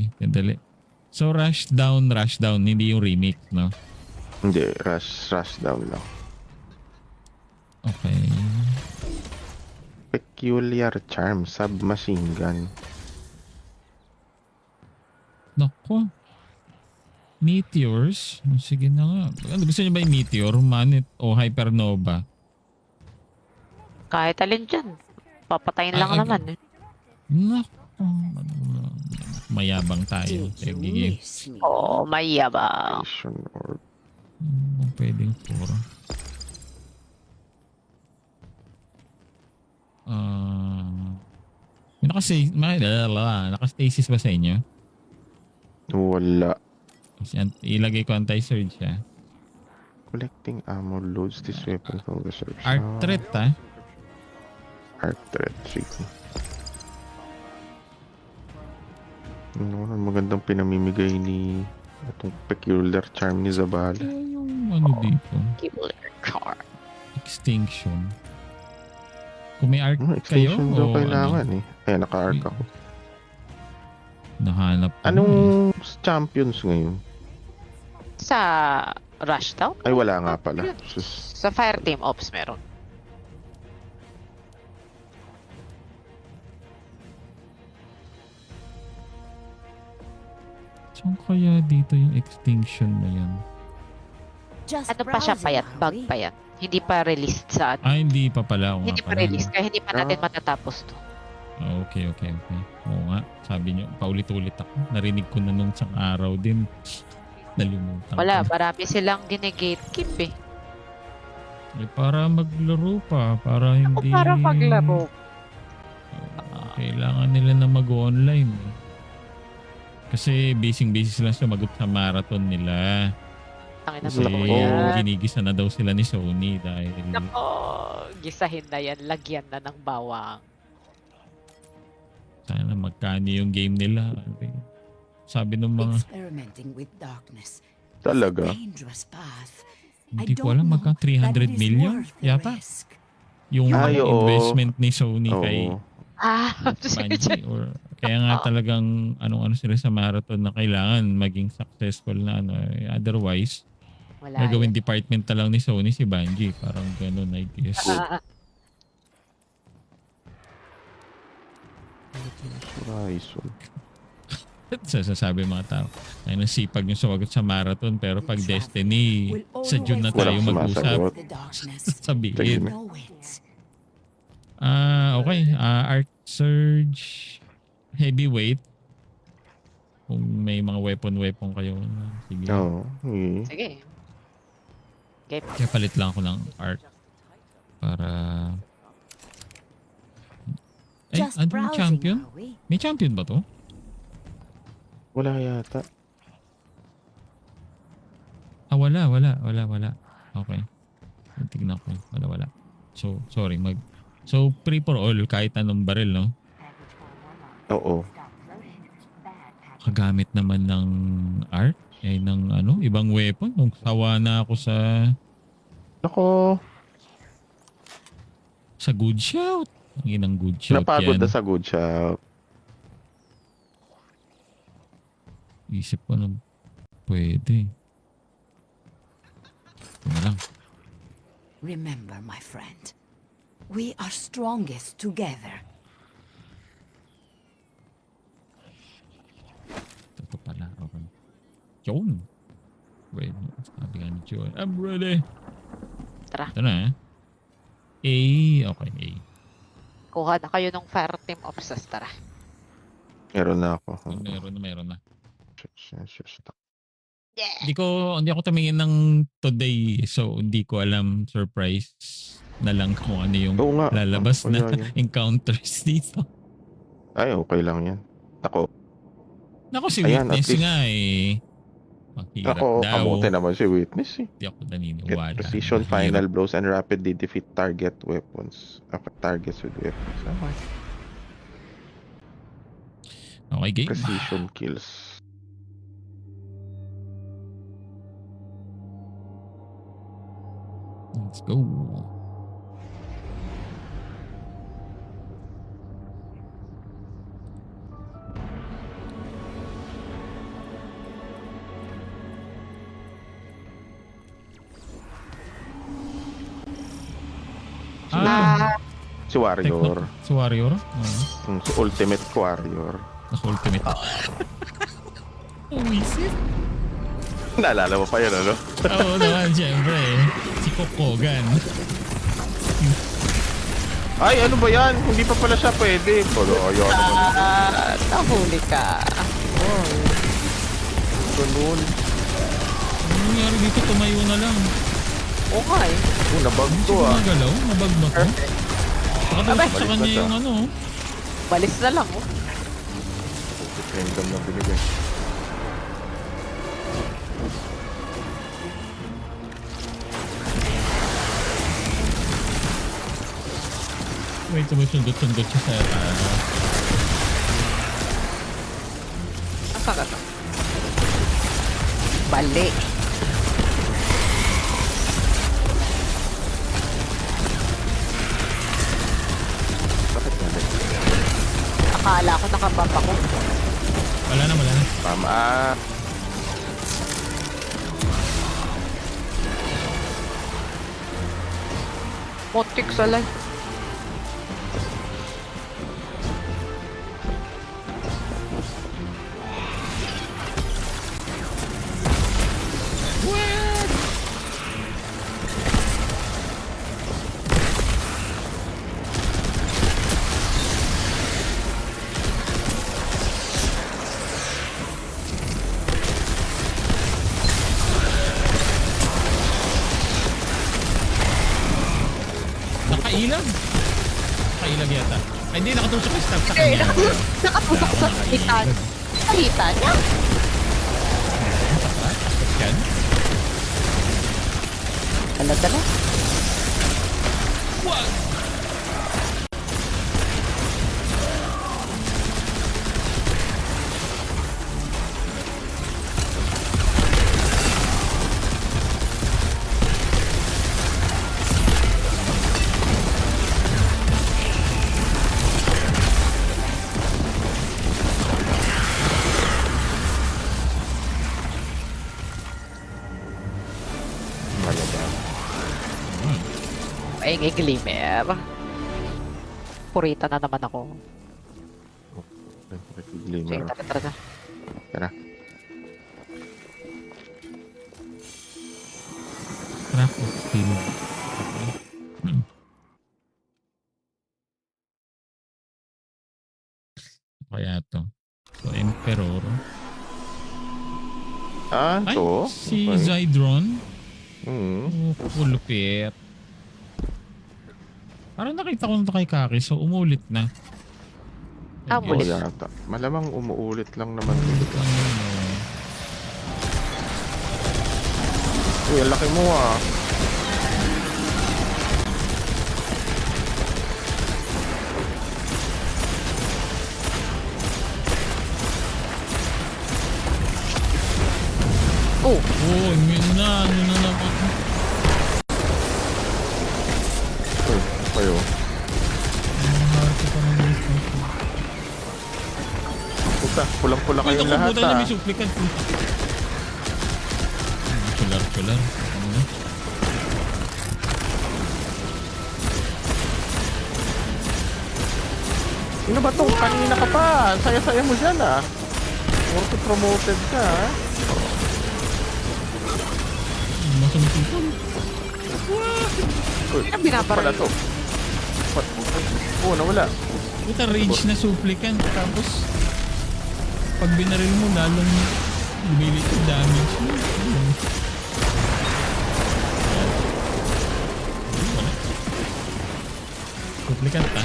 Okay, sandali. So rush down, hindi yung remix, no? Hindi, rush down lang. Okay. Peculiar Charm, submachine gun. Nako. Meteors? Sige na nga. Ano, gusto niyo ba yung meteor, manet, o hypernova? Kahit alin dyan. Papatayin lang naman eh. Nako. Mayabang tayo. Did you Gigi. miss me? Oo, mayabang. Vision orb. Pwedeng puro. Naka-stasis ba sa inyo? Wala. Ilagay ko anti-surge siya. Collecting ammo loads this weapon from reserves. Art threat Art threat, sige. Ano, magandang pinamimigay ni itong peculiar charm ni Zabala. Yung ano dito? Killer car. Extinction. Kung may arc kayo Extension daw o kailangan ano? eh. Ayan, naka-arc ako. Nahanap ko. Anong champions ngayon? Sa Rushdown? Ay, wala nga pala. Sus. Sa Fireteam Ops meron. Saan kaya dito yung extinction na yan? Just Ano pa siya browsing, payat? are Bug we? pa yan. Hindi pa released sa Hindi pa pala. Hindi pa pala, released kaya hindi pa natin matatapos to. Okay. Oo nga. Sabi nyo, paulit-ulit ako. Narinig ko na nung isang araw din. Nalimutan Wala, ko. marami silang gine-gatekeep eh. Para maglaro pa. Para hindi... Para maglaro. Kailangan nila na mag-online. Eh. Kasi busy sila sumagot sa marathon nila. Tangin na Kasi totoo yan. ginigisa na daw sila ni Sony dahil... Nako, gisahin na yan. Lagyan na ng bawang. Sana magkano yung game nila. Sabi ng mga... Experimenting with darkness. Talaga? Dangerous path. Hindi ko alam magka 300 million yata. yung Ay, oo. investment ni Sony kay Oo. Bungie or kaya nga talagang ano sila sa marathon na kailangan maging successful na otherwise Wala gagawin yan. department na lang ni Sony si Bungie parang ganun I guess. Horizon. Sasabi mga tao ay nasipag yung sumagot sa marathon pero pag Destiny sa June na tayo Walang mag-usap sumasagot. The darkness. sabihin. No wits. Okay. Arc Surge Heavyweight. Kung may mga weapon kayo. Sige. Oo. Okay. Sige. Okay. Kaya palit lang ako ng Arc. Para... Ay, Just ano yung browsing, champion? are we? May champion ba to? Wala yata. Wala. Okay. Tignan ko. Wala. So, sorry. So, free for all kahit anong baril, no? Oo. Kagamit naman ng art. Ng ibang weapon. Nung sawa na ako Ako, sa good shout. Ang inang good shout napagod yan. na sa good shot. Isip ko na pwede. Ito na lang. Remember, my friend, we are strongest together. Ito pala. Okay. Yun. Wait. Sabi nga ni Joel. I'm ready. Tara. Ito na A. Okay. A. Kuha na kayo ng Fireteam Ops. Tara. Meron na ako. Meron na. Shit. Hindi ako tumingin ng today. So, hindi ko alam. Surprise na lang kung ano yung Oo nga. lalabas na Wala yun. encounters dito. Ay, okay lang yan. Ako, Naku, si Ayan, at Witness least- nga eh. Mahirap ako, daw. kamote naman si Witness eh. Hindi ako Get naniniwala. precision, Mahirap. final blows, and rapidly defeat target weapons. Targets with weapons. Okay, game. Precision kills. Let's go. Si Warrior. Si Warrior? Oo. Si Ultimate Warrior. Naka-ultimate. Umisip. Naalala mo pa yun, ano? Oo naman, syempre. Si Kokogan. Ay, ano ba yan? Hindi pa pala siya pwede. Pero ayaw naman. Nahuli ka. Ganun. Ano nangyari dito? Tumayo na lang. Oo nga eh. Nabag Hindi to siya ah. gumagalaw. Nabag ba to? Nakatutok sa Balik kanya ba siya? yung ano. Balis na lang oh. Random na binigay. Wait, sumusundot-sundot siya sa Asa ka to? Bali. Bakit nga? Akala ko nakabab ako. Wala na, wala na. Tama. Motik sa life. Nakailag. Nakailag yata. Ay, hindi, nakatusok yung stab sa Eh, kanya. nakatusok sa hitan. Sa hitan niya. Tapos yan. Dala-dala. Wag! Malaga. Ay, glimmer. Purita na naman ako. Sige, Glimmer. tara. Tara. Crack of steel. Kaya to. So, Emperor. Ah, Ay, to? si Okay. Zydron. Hmm. Oh, kulupit. Parang nakita ko na to kay Kaki, so umulit na. Ah, Oo Ulit. yata. Malamang umuulit lang naman. Umulit lang yun, oh. Uy, ang laki mo ah. Oh, Oh, immune na. Ano na naman? Uy, kayo. Ang heart ko pa ng response. Puta, pulang-pula Uy, kayong lahat nakubutan na ah. may suplicant. Chular. Ano na? Sino ba tong kanina ka pa? Saya-saya mo dyan ah. Orto promoted ka ah. Masumipon. Uy, ang binabaril. pala to. Oo, nawala. Puta, rage na supplicant. Tapos, pag binaril mo, lalong lumilit yung damage mo. Wala. Supplicant ha?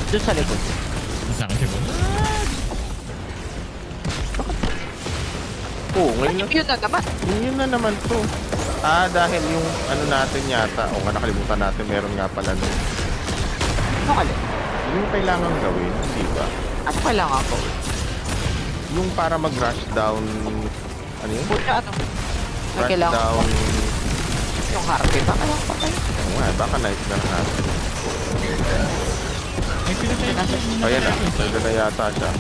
Doon sa likod. Sa akin siya ba? Oo, ngayon na. Yun na naman. Yun na naman to. Ah, dahil yung ano natin yata. O nga, nakalimutan natin. Meron nga pala no. Ano ka lang? Yung kailangan gawin, di ba? Ano kailangan ko? Yung para mag-rush down. Ano yun? Puta, ano? Ano Rush kailangan ko? down Yung Harvey ba? Ayaw pa tayo. Oo nga, baka nice na natin. Ay, pinatay ko siya. Ayan na, pwede na yata siya.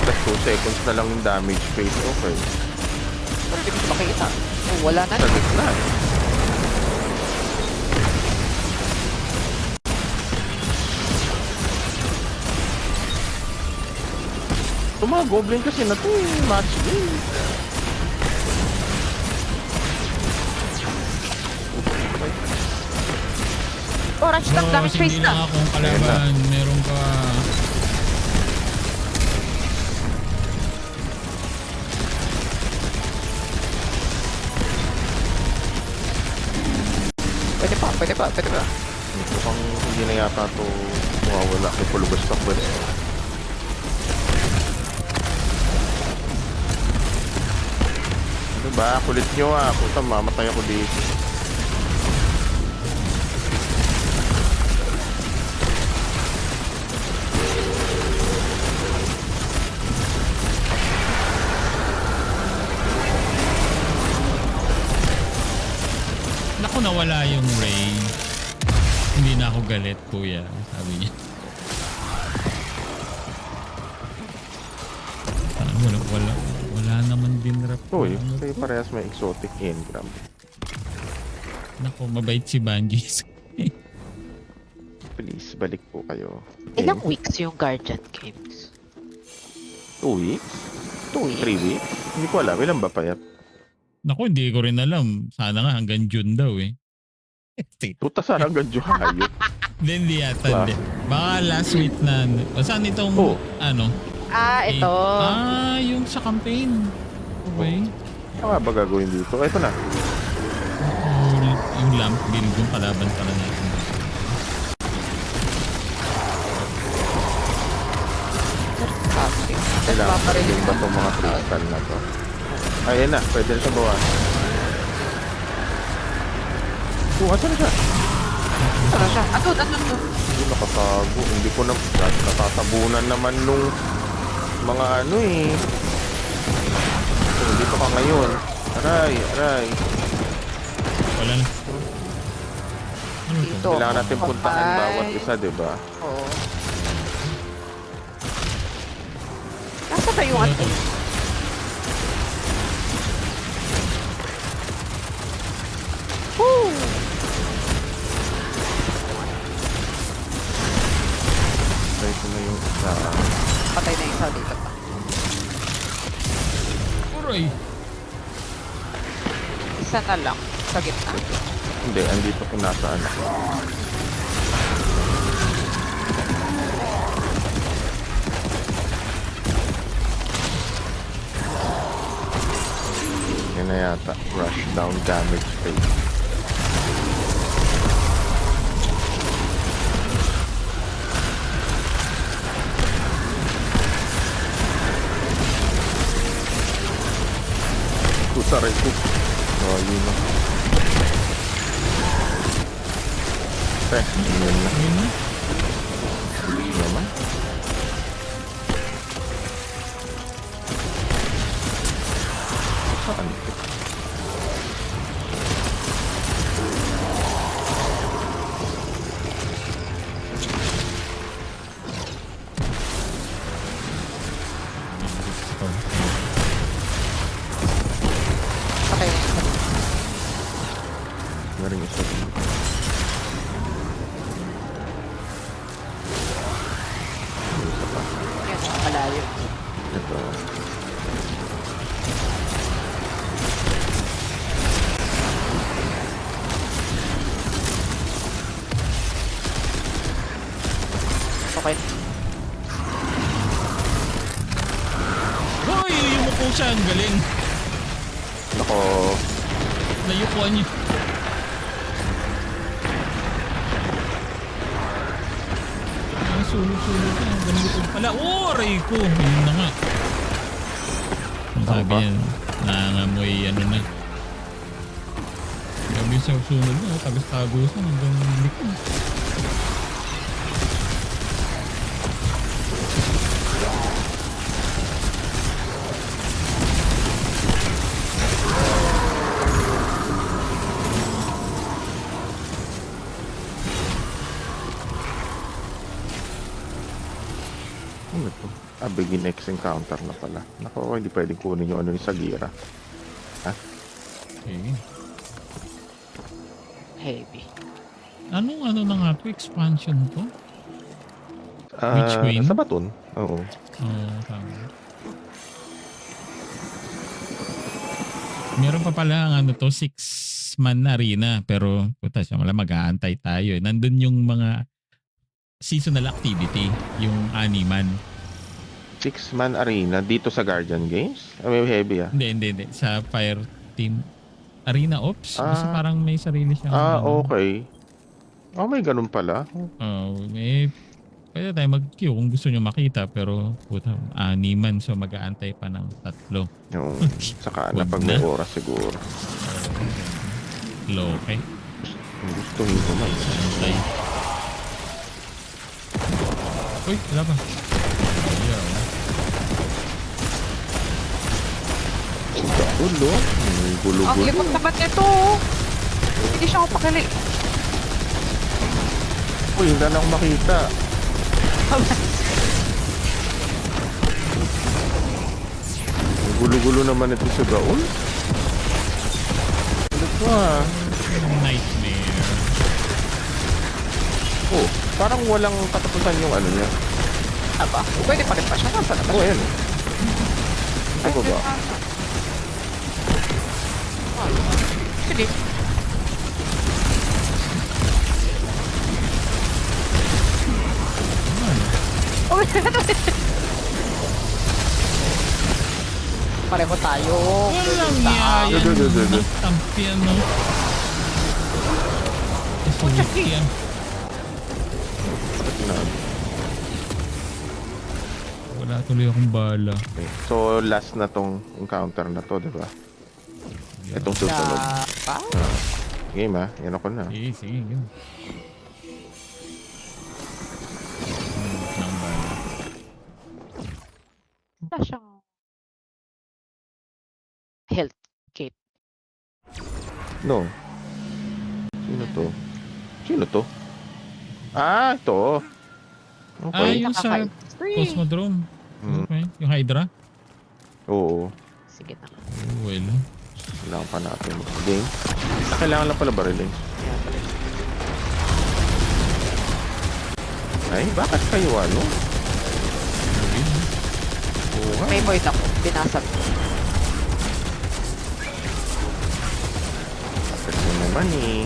Plus 2 seconds na lang yung damage phase. Okay. Pero hindi ko siya makita. Oh, wala na. Sa gitna eh. Yung mga goblin kasi na to eh, match game. Orange lang, damage face Hindi lang na. akong kalaban. Meron pa. Pwede pa, pwede pa, pwede pa. Mukhang hindi na yata to mawawala kay Pulubos Stock ba rin. Diba? Kulit nyo ah. Puta, mamatay ako dito. Naku, nawala yung Ray. Hindi na ako galit, kuya. Sabi niya. Wala naman din rap. Uy, kayo parehas may exotic engram. Naku, mabait si Bungie. Please, balik po kayo. Ilang weeks yung Guardian Games? 2 weeks? 2 weeks? 3 weeks? Hindi ko alam. Ilan ba payat? Naku, hindi ko rin alam. Sana nga hanggang June daw eh. Puta, sana hanggang Diyo kayo. Hindi yata. Hindi. Baka last week na. Saan itong Oh. ano? Ah, ito. Yung sa campaign. Okay. Ano nga ba gagawin dito? Ito na. Yung lamp build yung kalaban pala natin. Kailangan pa rin ba itong mga crystal na to? Ayan na, pwede na siya bawasan. Asan na siya? Ano siya? Ato. Hindi nakatago. Hindi ko na natatabunan naman nung mga ano eh. So, dito ka ngayon. Aray. Wala na. Ano to? Dito. Kailangan natin puntahan bawat isa, diba? Oo. Nasa ba yung Ano ano? to? Woo! So, ito na yung isa. Patay na yung isa dito pa. Aray. Isa na lang. Sa gitna. Hindi, andito kung nasaan ako. Yan na yata. Rush down damage phase. Kusaray ko. Oh, yun na. Yun na. Ayun na. Yun naman. Saan ito? Patay na yung isa. Meron isa dito. Isa pa. Yan, malayo. Ito. Okay. Hoy! Yumuko siya. Ang galing. Nako. Nayukuan niya. Sulog-sulog na. Ganito pala. Oh, aray ko. Yun na nga. Ang sabi ba? niya, nangangamoy ano na. Gabi sa sunod na. Tagas-tagusan hanggang likod. begin next encounter na pala. Naku, hindi pwedeng kunin yung ano yung Sagira. Okay. Heavy. Anong ano na nga to? Expansion to? Witch Queen? Sa baton? Oo. Oo, tama. Meron pa pala ang ano to, 6-man na arena. Pero, puta siya, wala mag-aantay tayo. Nandun yung mga seasonal activity, yung animan. 6-man arena dito sa Guardian Games? May heavy ah. Hindi. Sa Fire Team Arena Ops. Basta parang may sarili siyang... ano. Okay. Oh, may ganun pala. May... Pwede tayo mag-queue kung gusto nyo makita. Pero, puta, animan. So, mag-aantay pa ng 3. Yung, saka na pag may oras siguro. Loke. Gustuhin ko man. Antay. Uy, wala pa. Ayaw. Ulo. May Ang gulo-gulo. likot naman nito. Hindi siya ako pakili. Uy, hindi na ako makita. Ang gulo-gulo naman ito sa gaon. Ulit ko ah. Nightmare. Oh, parang walang katapusan yung ano niya. Aba, pwede pa rin pa siya. Nasaan na ba Oh, siya? ayan. Ito ba? Sige. Oh, pareho tayo. Walang yaya Dudu. ng tampian, no? Yan. Wala tuloy akong bala. Okay. So, last na tong encounter na to, di ba? Itong susunod. Game ah. Yan ako na. Sige. Yun. Ng bala. Wala siyang health kit. No. Sino to? Ah, ito. Okay. Yung sa Cosmodrome. Hmm. Okay. Yung Hydra. Oo. Sige na. Oh, well. Kailangan pa natin. Game. Kailangan lang pala barilin. Ay, bakit kayo ano? Oo nga. May void ako. Binasag ko. Bakit mo naman eh.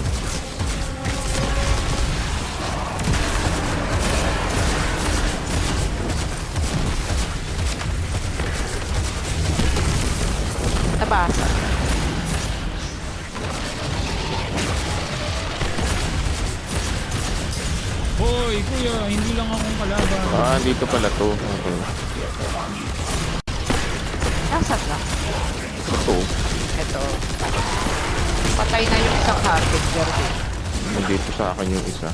Nabasa. Hoy, kuya, hindi lang akong kalaban. Ah, dito pala to. Okay. Nasaan na? Ito. Ito. Patay na yung isang harbinger din. Nandito sa akin yung isa.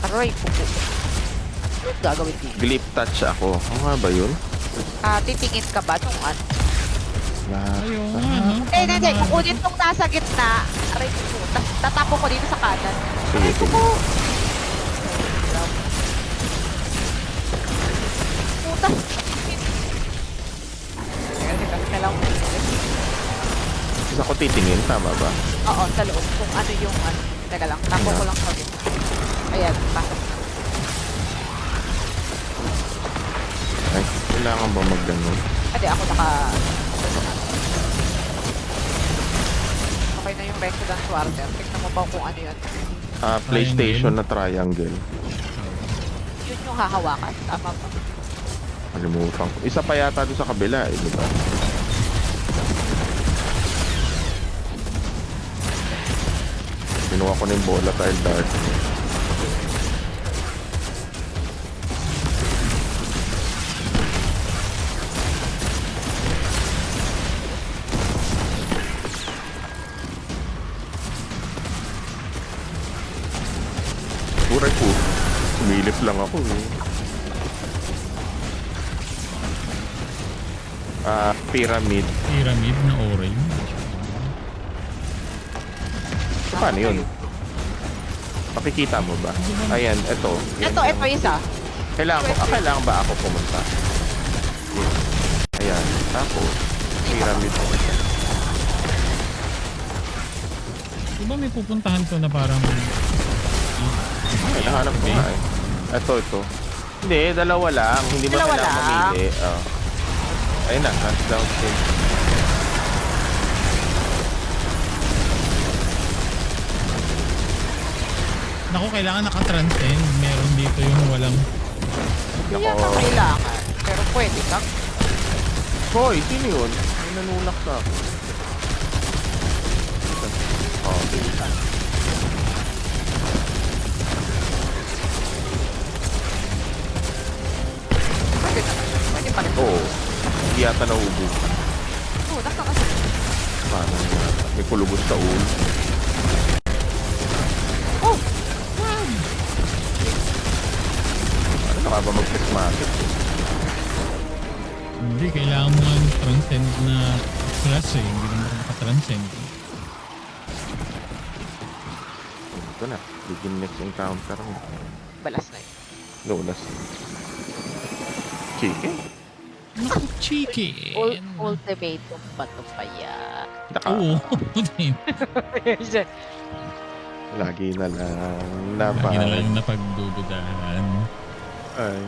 Aroy, pupo. Ano gagawin dito? Glip touch ako. Ano nga ba yun? Titingin ka ba nung ano? Ayaw nga, no? Hindi. Kukunin tong nasa gitna. Aray, pupo. Tatapo ko dito sa kanan. Sige, sige. Puta. Teka, kailangan ko. Isa ko titingin, tama ba? Oo, sa loob. Kung ano yung ano. Teka lang, tapo ko lang sa gitna. Ayan, pasok na. Ay, kailangan ba mag-ganon? Hindi, ako okay na yung residence water. Tignan mo ba kung ano yun? PlayStation na triangle. Yun yung hahawakan. Tama ba? Kalimutan ko. Isa pa yata doon sa kabila eh, di ba? Kinuha ko na yung volatile dart. Uray po. Sumilip lang ako eh. Pyramid. Pyramid na orange. Paano yun? Makikita mo ba? Ayan, ito. Yan Ito yung- isa. Kailangan ba ako pumunta? Ayan. Tapos, pyramid. Di ba may pupuntahan ko na parang... Ay, nahanap ko nga eh. Ito. Hindi, dalawa lang. Hindi ba Dalawa kailangan lang? mamili? Ayun na, nasa downstage. Naku, kailangan nakatranscend. Meron dito yung walang... Hindi yata kailangan. Pero pwede kang. Hoy, sino yun? May nanulak na ako. Oh, Pwede naman. Pwede pa rin. Oo. Hindi yata naubos. Oo, nakakasal. Paano yata? May kulubos sa ulo. Oh! Ano ka ba mag-prismatic? Hindi, kailangan mo nga transcend na class eh. Hindi naman ako makatranscend. Ito na. Begin next encounter mo. Balas na yun. Lunas. Chicken? Naku, chicken! Ultimatum pa to pa yan. Oo. Lagi na lang. Lagi na lang yung napagdududahan. Ay.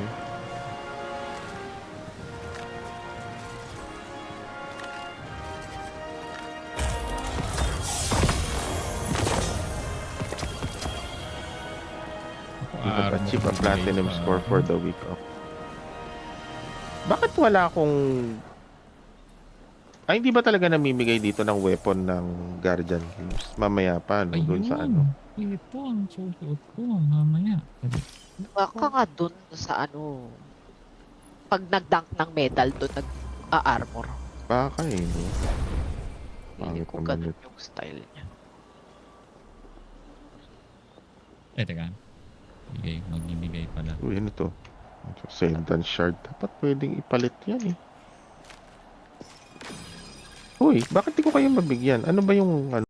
You have achieved a platinum score for the week of. Bakit wala akong... Ay, hindi ba talaga namimigay dito ng weapon ng Guardian Games? Mamaya pa, no? Doon sa ano? Ito ang susuot ko mamaya. Baka nga dun sa ano, pag nag-dunk ng medal dun nag-armor. Baka eh, no? Hindi Pangit ko naman ganun yun. yung style niya. Teka. Magbibigay pala. Uy, ano to? Sendan Shard. Dapat pwedeng ipalit yan eh. Uy, bakit di ko kayo mabigyan? Ano ba yung ano?